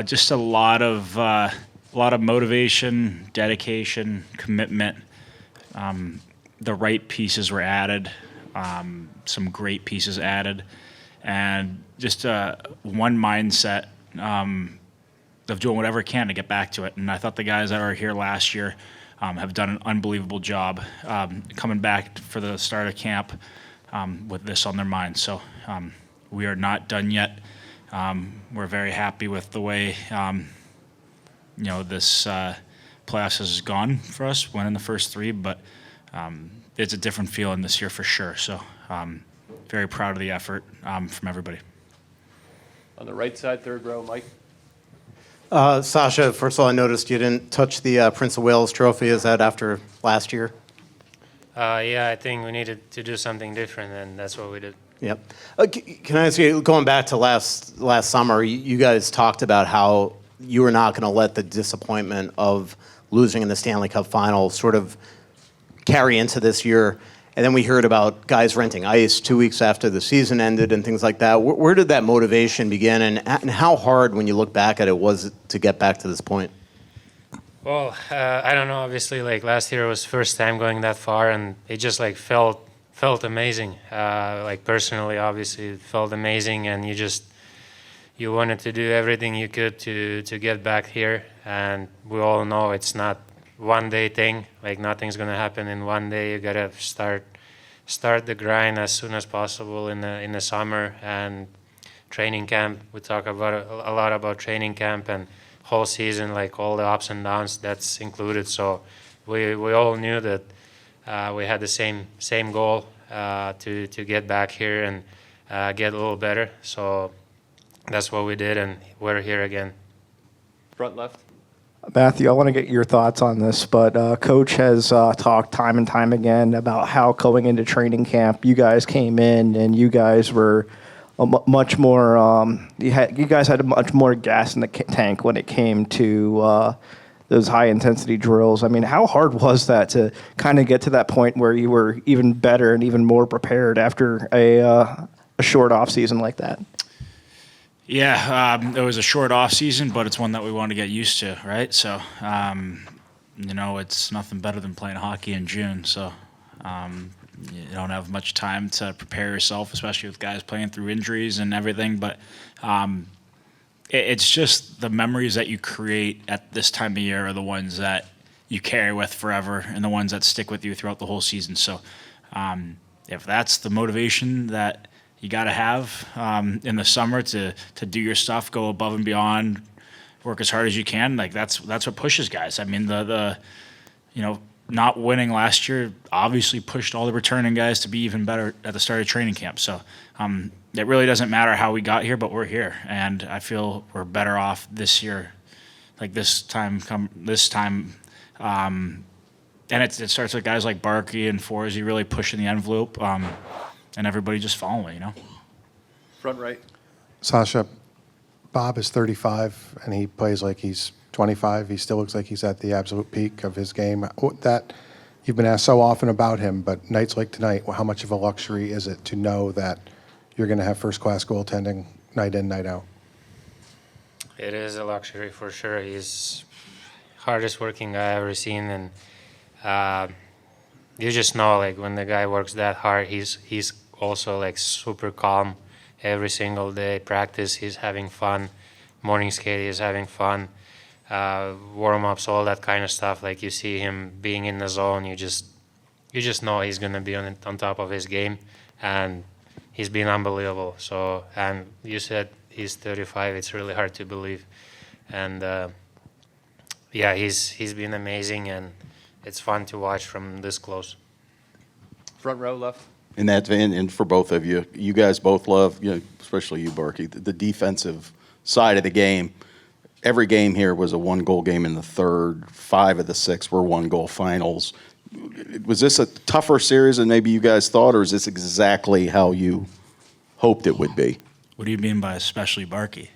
Just a lot of motivation, dedication, commitment. The right pieces were added, some great pieces added, and just one mindset of doing whatever it can to get back to it. And I thought the guys that were here last year have done an unbelievable job coming back for the start of camp with this on their mind. So we are not done yet. We're very happy with the way this playoffs has gone for us, winning the first three, but it's a different feeling this year for sure. So very proud of the effort from everybody. On the right side, third row, Mike. Sasha, first of all, I noticed you didn't touch the Prince of Wales trophy. Is that after last year? Yeah, I think we needed to do something different, and that's what we did. Yep. Can I ask you, going back to last summer, you guys talked about how you were not going to let the disappointment of losing in the Stanley Cup final sort of carry into this year. And then we heard about guys renting ice 2 weeks after the season ended and things like that. Where did that motivation begin, and how hard, when you look back at it, was it to get back to this point? Well, I don't know. Obviously, like last year was first time going that far, and it just like felt amazing. Like personally, obviously, it felt amazing, and you wanted to do everything you could to get back here. And we all know it's not one day thing. Like nothing's gonna happen in one day. You gotta start the grind as soon as possible in the summer and training camp. We talk about a lot about training camp and whole season, like all the ups and downs that's included. So we all knew that we had the same goal to get back here and get a little better. So that's what we did, and we're here again. Front left. Matthew, I want to get your thoughts on this, but Coach has talked time and time again about how going into training camp, you guys came in and you guys were much more. You guys had much more gas in the tank when it came to those high intensity drills. I mean, how hard was that to kind of get to that point where you were even better and even more prepared after a short off season like that? Yeah, it was a short off season, but it's one that we want to get used to, right? So, it's nothing better than playing hockey in June. So, you don't have much time to prepare yourself, especially with guys playing through injuries and everything. But it's just the memories that you create at this time of year are the ones that you carry with forever and the ones that stick with you throughout the whole season. So, if that's the motivation that you got to have in the summer to do your stuff, go above and beyond, work as hard as you can. Like that's what pushes guys. I mean, the not winning last year obviously pushed all the returning guys to be even better at the start of training camp. So it really doesn't matter how we got here, but we're here, and I feel we're better off this year. Like this time, and it starts with guys like Barkey and Forsey really pushing the envelope. And everybody just following, Front right. Sasha, Bob is 35, and he plays like he's 25. He still looks like he's at the absolute peak of his game. That you've been asked so often about him, but nights like tonight, how much of a luxury is it to know that you're going to have first-class goaltending night in, night out? It is a luxury for sure. He's hardest working guy I've ever seen, and you just know, like, when the guy works that hard, he's also, like, super calm every single day. Practice, he's having fun. Morning skate, he's having fun. Warm-ups, all that kind of stuff. Like, you see him being in the zone, you just know he's going to be on top of his game. And he's been unbelievable. So, and you said he's 35. It's really hard to believe. And, yeah, he's been amazing, and it's fun to watch from this close. Front row left. And for both of you, you guys both love, especially you, Barkey, the defensive side of the game. Every game here was a one-goal game in the third. 5 of the 6 were one-goal finals. Was this a tougher series than maybe you guys thought, or is this exactly how you hoped it would be? What do you mean by especially Barkey?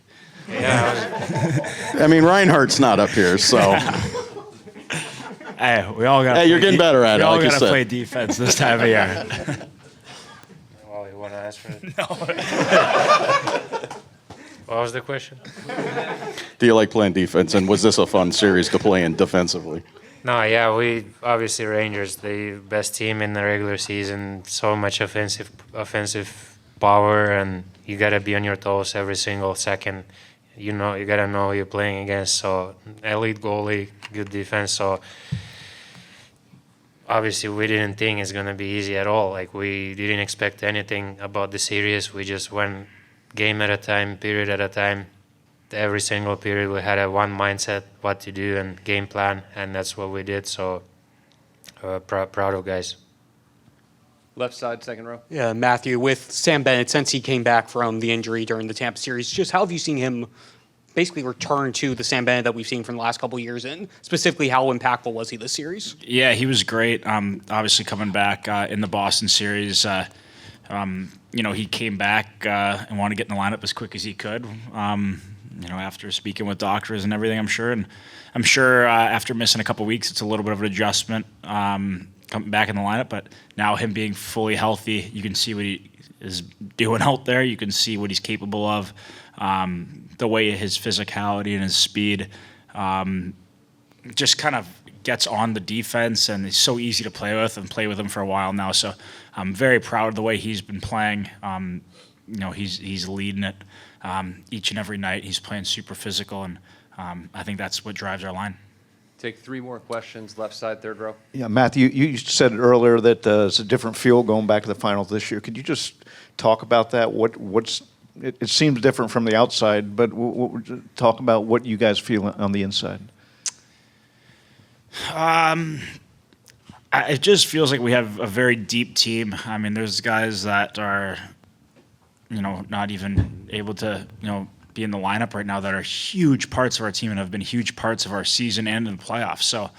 Yeah. I mean, Reinhardt's not up here, so. Hey, we all got. Hey, you're getting better at it. We all like got to play defense this time of year. Well, you want to ask for it? No. What was the question? Do you like playing defense, and was this a fun series to play in defensively? No, yeah, we obviously Rangers, the best team in the regular season. So much offensive power, and you gotta be on your toes every single second. You gotta know who you're playing against. So elite goalie, good defense. So obviously we didn't think it's gonna be easy at all. Like we didn't expect anything about the series. We just went game at a time, period at a time. Every single period we had a one mindset, what to do and game plan, and that's what we did. So proud of guys. Left side, second row. Yeah, Matthew, with Sam Bennett, since he came back from the injury during the Tampa series, just how have you seen him basically return to the Sam Bennett that we've seen from the last couple of years, and specifically how impactful was he this series? Yeah, he was great. Obviously coming back in the Boston series, he came back and wanted to get in the lineup as quick as he could. After speaking with doctors and everything, I'm sure after missing a couple weeks, it's a little bit of an adjustment coming back in the lineup. But now him being fully healthy, you can see what he is doing out there. You can see what he's capable of. The way his physicality and his speed just kind of gets on the defense, and he's so easy to play with and play with him for a while now. So I'm very proud of the way he's been playing. He's leading it each and every night. He's playing super physical, and I think that's what drives our line. Take 3 more questions. Left side, third row. Yeah, Matthew, you said it earlier that it's a different feel going back to the finals this year. Could you just talk about that? It seems different from the outside, but talk about what you guys feel on the inside. It just feels like we have a very deep team. I mean, there's guys that are, not even able to, be in the lineup right now that are huge parts of our team and have been huge parts of our season and in the playoffs. So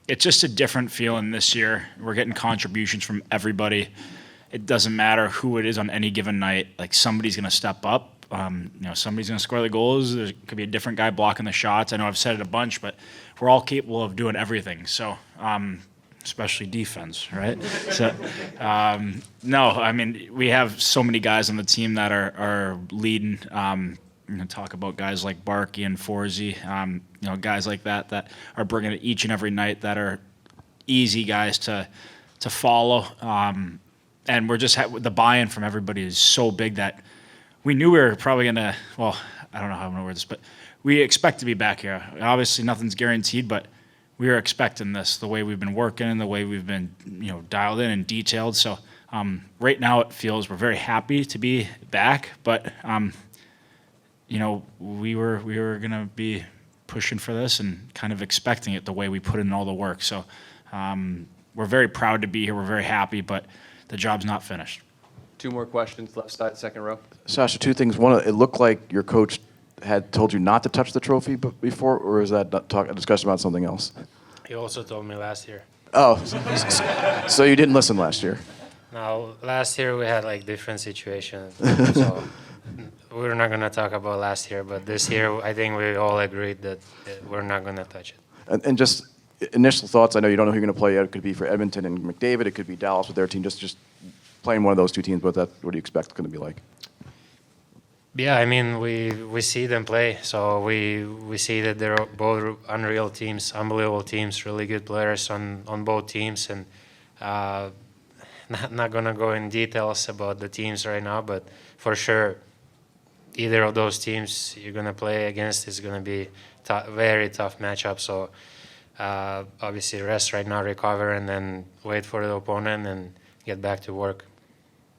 it's just a different feeling this year. We're getting contributions from everybody. It doesn't matter who it is on any given night. Like, somebody's going to step up. Somebody's going to score the goals. There could be a different guy blocking the shots. I know I've said it a bunch, but we're all capable of doing everything. So, especially defense, right? So, we have so many guys on the team that are leading. Talk about guys like Barkey and Forsey, guys like that are bringing it each and every night, that are easy guys to follow. And we're just the buy-in from everybody is so big that we knew we were probably going to, well, I don't know how I'm going to word this, but we expect to be back here. Obviously, nothing's guaranteed, but we are expecting this, the way we've been working and the way we've been, dialed in and detailed. So right now it feels we're very happy to be back, but, we were going to be pushing for this and kind of expecting it the way we put in all the work. So we're very proud to be here. We're very happy, but the job's not finished. 2 more questions. Left side, second row. Sasha, 2 things. One, it looked like your coach had told you not to touch the trophy before, or is that a discussion about something else? He also told me last year. Oh, so you didn't listen last year? No, last year we had different situations, so we're not gonna talk about last year. But this year, I think we all agreed that we're not gonna touch it. And just initial thoughts. I know you don't know who you're going to play yet. It could be for Edmonton and McDavid. It could be Dallas with their team. Just playing one of those 2 teams. What do you expect it's going to be like? Yeah, I mean, we see them play, so we see that they're both unreal teams, unbelievable teams, really good players on both teams, and not gonna go in details about the teams right now, but for sure, either of those teams you're gonna play against is gonna be very tough matchup. So obviously, rest right now, recover, and then wait for the opponent and get back to work.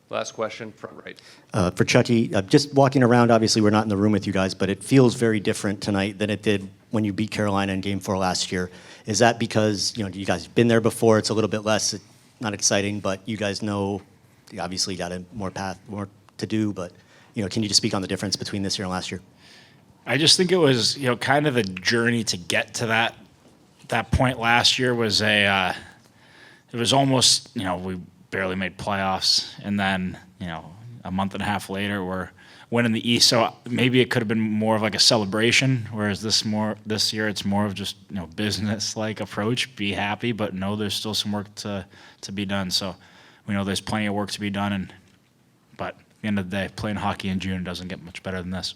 Last question, front right. For Chucky, just walking around, obviously we're not in the room with you guys, but it feels very different tonight than it did when you beat Carolina in Game 4 last year. Is that because, you guys have been there before, it's a little bit less, not exciting, but you guys know you obviously got more to do, but, can you just speak on the difference between this year and last year? I just think it was, kind of the journey to get to that point last year was it was almost, we barely made playoffs, and then a month and a half later we're winning the East. So maybe it could have been more of a celebration, whereas this year it's more of just business-like approach. Be happy, but know there's still some work to be done. So we know there's plenty of work to be done, but the end of the day, playing hockey in June doesn't get much better than this.